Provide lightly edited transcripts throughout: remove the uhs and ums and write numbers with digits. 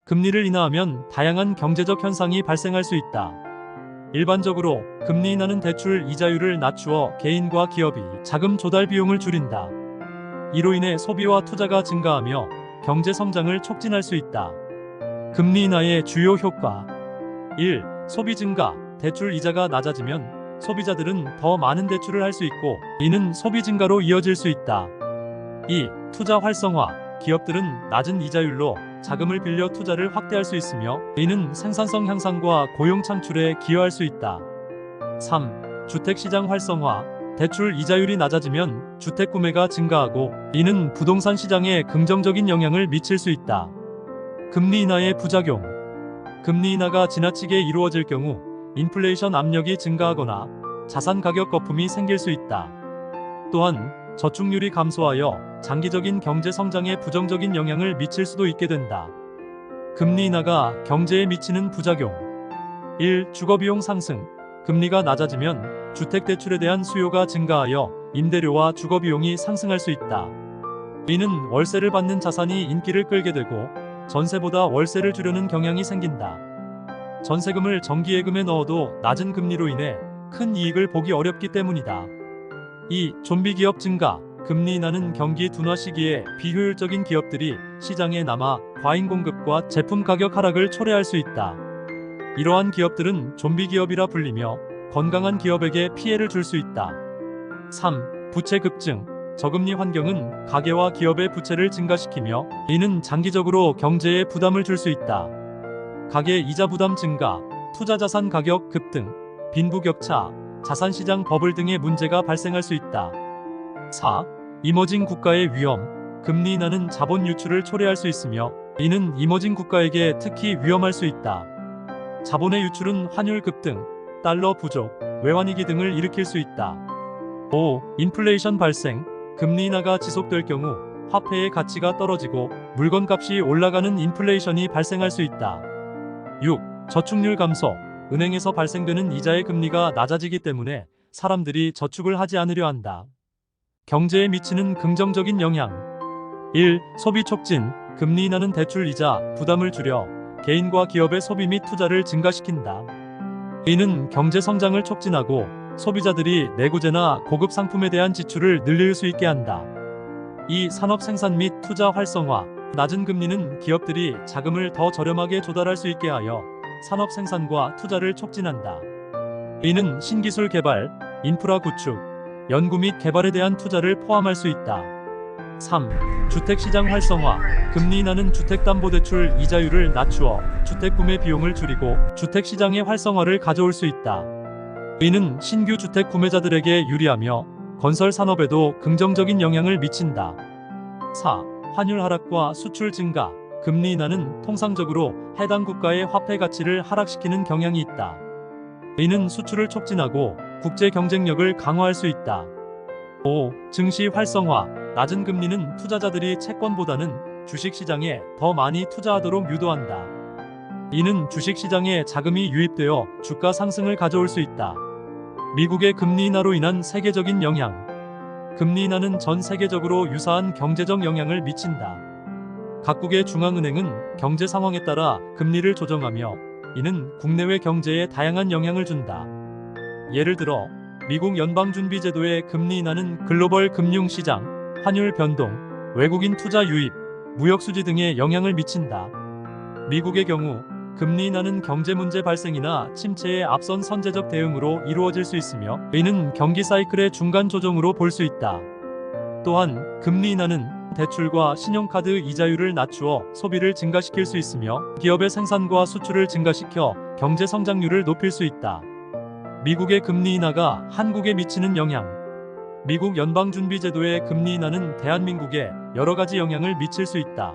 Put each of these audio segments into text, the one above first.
금리를 인하하면 다양한 경제적 현상이 발생할 수 있다. 일반적으로 금리 인하는 대출 이자율을 낮추어 개인과 기업이 자금 조달 비용을 줄인다. 이로 인해 소비와 투자가 증가하며 경제 성장을 촉진할 수 있다. 금리 인하의 주요 효과 1. 소비 증가. 대출 이자가 낮아지면 소비자들은 더 많은 대출을 할 수 있고 이는 소비 증가로 이어질 수 있다. 2. 투자 활성화. 기업들은 낮은 이자율로 자금을 빌려 투자를 확대할 수 있으며 이는 생산성 향상과 고용 창출에 기여할 수 있다. 3. 주택시장 활성화. 대출 이자율이 낮아지면 주택 구매가 증가하고 이는 부동산 시장에 긍정적인 영향을 미칠 수 있다. 금리 인하의 부작용. 금리 인하가 지나치게 이루어질 경우 인플레이션 압력이 증가하거나 자산 가격 거품이 생길 수 있다. 또한 저축률이 감소하여 장기적인 경제 성장에 부정적인 영향을 미칠 수도 있게 된다. 금리 인하가 경제에 미치는 부작용 1. 주거비용 상승. 금리가 낮아지면 주택대출에 대한 수요가 증가하여 임대료와 주거비용이 상승할 수 있다. 이는 월세를 받는 자산이 인기를 끌게 되고 전세보다 월세를 주려는 경향이 생긴다. 전세금을 정기예금에 넣어도 낮은 금리로 인해 큰 이익을 보기 어렵기 때문이다. 2. 좀비 기업 증가. 금리 인하는 경기 둔화 시기에 비효율적인 기업들이 시장에 남아 과잉 공급과 제품 가격 하락을 초래할 수 있다. 이러한 기업들은 좀비 기업이라 불리며 건강한 기업에게 피해를 줄 수 있다. 3. 부채 급증. 저금리 환경은 가계와 기업의 부채를 증가시키며 이는 장기적으로 경제에 부담을 줄 수 있다. 가계 이자 부담 증가, 투자 자산 가격 급등, 빈부격차, 자산시장 버블 등의 문제가 발생할 수 있다. 4. 이머징 국가의 위험. 금리 인하는 자본 유출을 초래할 수 있으며 이는 이머징 국가에게 특히 위험할 수 있다. 자본의 유출은 환율 급등, 달러 부족, 외환위기 등을 일으킬 수 있다. 5. 인플레이션 발생. 금리 인하가 지속될 경우 화폐의 가치가 떨어지고 물건값이 올라가는 인플레이션이 발생할 수 있다. 6. 저축률 감소. 은행에서 발생되는 이자의 금리가 낮아지기 때문에 사람들이 저축을 하지 않으려 한다. 경제에 미치는 긍정적인 영향 1. 소비 촉진. 금리 인하는 대출 이자 부담을 줄여 개인과 기업의 소비 및 투자를 증가시킨다. 이는 경제 성장을 촉진하고 소비자들이 내구재나 고급 상품에 대한 지출을 늘릴 수 있게 한다. 2. 산업 생산 및 투자 활성화. 낮은 금리는 기업들이 자금을 더 저렴하게 조달할 수 있게 하여 산업 생산과 투자를 촉진한다. 이는 신기술 개발, 인프라 구축, 연구 및 개발에 대한 투자를 포함할 수 있다. 3. 주택시장 활성화. 금리 인하는 주택담보대출 이자율을 낮추어 주택 구매 비용을 줄이고 주택시장의 활성화를 가져올 수 있다. 이는 신규 주택 구매자들에게 유리하며 건설 산업에도 긍정적인 영향을 미친다. 4. 환율 하락과 수출 증가. 금리 인하는 통상적으로 해당 국가의 화폐 가치를 하락시키는 경향이 있다. 이는 수출을 촉진하고 국제 경쟁력을 강화할 수 있다. 5. 증시 활성화. 낮은 금리는 투자자들이 채권보다는 주식시장에 더 많이 투자하도록 유도한다. 이는 주식시장에 자금이 유입되어 주가 상승을 가져올 수 있다. 미국의 금리 인하로 인한 세계적인 영향. 금리 인하는 전 세계적으로 유사한 경제적 영향을 미친다. 각국의 중앙은행은 경제 상황에 따라 금리를 조정하며 이는 국내외 경제에 다양한 영향을 준다. 예를 들어 미국 연방준비제도의 금리 인하는 글로벌 금융시장, 환율 변동, 외국인 투자 유입, 무역 수지 등에 영향을 미친다. 미국의 경우 금리 인하는 경제 문제 발생이나 침체의 앞선 선제적 대응으로 이루어질 수 있으며 이는 경기 사이클의 중간 조정으로 볼 수 있다. 또한 금리 인하는 대출과 신용카드 이자율을 낮추어 소비를 증가시킬 수 있으며 기업의 생산과 수출을 증가시켜 경제 성장률을 높일 수 있다. 미국의 금리 인하가 한국에 미치는 영향. 미국 연방준비제도의 금리 인하는 대한민국에 여러 가지 영향을 미칠 수 있다.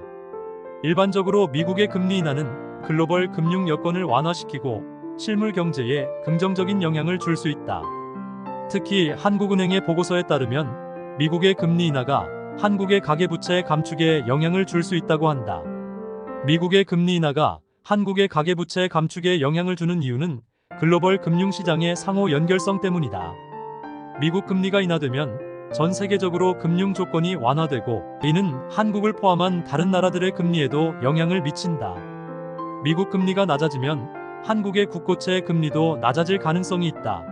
일반적으로 미국의 금리 인하는 글로벌 금융 여건을 완화시키고 실물 경제에 긍정적인 영향을 줄 수 있다. 특히 한국은행의 보고서에 따르면 미국의 금리 인하가 한국의 가계부채 감축에 영향을 줄 수 있다고 한다. 미국의 금리 인하가 한국의 가계부채 감축에 영향을 주는 이유는 글로벌 금융시장의 상호 연결성 때문이다. 미국 금리가 인하되면 전 세계적으로 금융 조건이 완화되고 이는 한국을 포함한 다른 나라들의 금리에도 영향을 미친다. 미국 금리가 낮아지면 한국의 국고채 금리도 낮아질 가능성이 있다.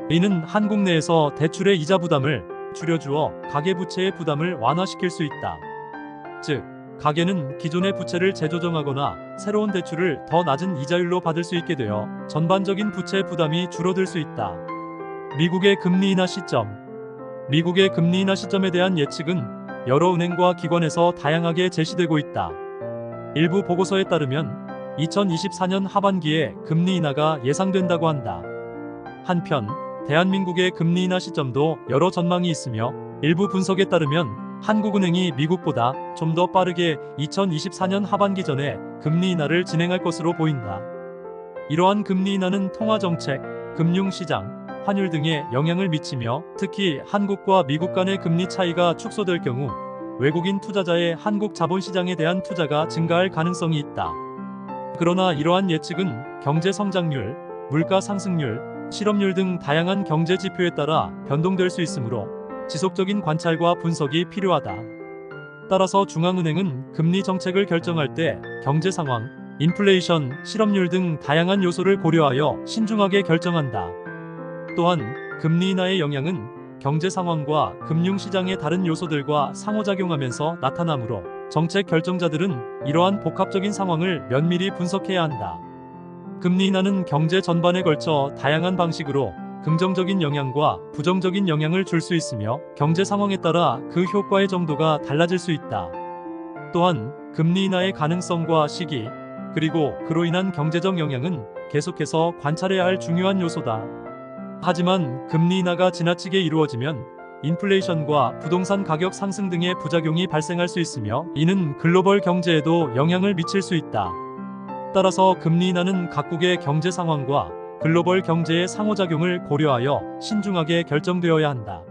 이는 한국 내에서 대출의 이자 부담을 줄여주어 가계부채의 부담을 완화시킬 수 있다. 즉, 가계는 기존의 부채를 재조정하거나 새로운 대출을 더 낮은 이자율로 받을 수 있게 되어 전반적인 부채 부담이 줄어들 수 있다. 미국의 금리 인하 시점. 미국의 금리 인하 시점에 대한 예측은 여러 은행과 기관에서 다양하게 제시되고 있다. 일부 보고서에 따르면 2024년 하반기에 금리 인하가 예상된다고 한다. 한편 대한민국의 금리 인하 시점도 여러 전망이 있으며 일부 분석에 따르면 한국은행이 미국보다 좀 더 빠르게 2024년 하반기 전에 금리 인하를 진행할 것으로 보인다. 이러한 금리 인하는 통화정책, 금융시장, 환율 등에 영향을 미치며 특히 한국과 미국 간의 금리 차이가 축소될 경우 외국인 투자자의 한국 자본시장에 대한 투자가 증가할 가능성이 있다. 그러나 이러한 예측은 경제 성장률, 물가 상승률, 실업률 등 다양한 경제 지표에 따라 변동될 수 있으므로 지속적인 관찰과 분석이 필요하다. 따라서 중앙은행은 금리 정책을 결정할 때 경제 상황, 인플레이션, 실업률 등 다양한 요소를 고려하여 신중하게 결정한다. 또한 금리 인하의 영향은 경제 상황과 금융시장의 다른 요소들과 상호작용하면서 나타나므로 정책 결정자들은 이러한 복합적인 상황을 면밀히 분석해야 한다. 금리 인하는 경제 전반에 걸쳐 다양한 방식으로 긍정적인 영향과 부정적인 영향을 줄 수 있으며 경제 상황에 따라 그 효과의 정도가 달라질 수 있다. 또한 금리 인하의 가능성과 시기, 그리고 그로 인한 경제적 영향은 계속해서 관찰해야 할 중요한 요소다. 하지만 금리 인하가 지나치게 이루어지면 인플레이션과 부동산 가격 상승 등의 부작용이 발생할 수 있으며 이는 글로벌 경제에도 영향을 미칠 수 있다. 따라서 금리 인하는 각국의 경제 상황과 글로벌 경제의 상호작용을 고려하여 신중하게 결정되어야 한다.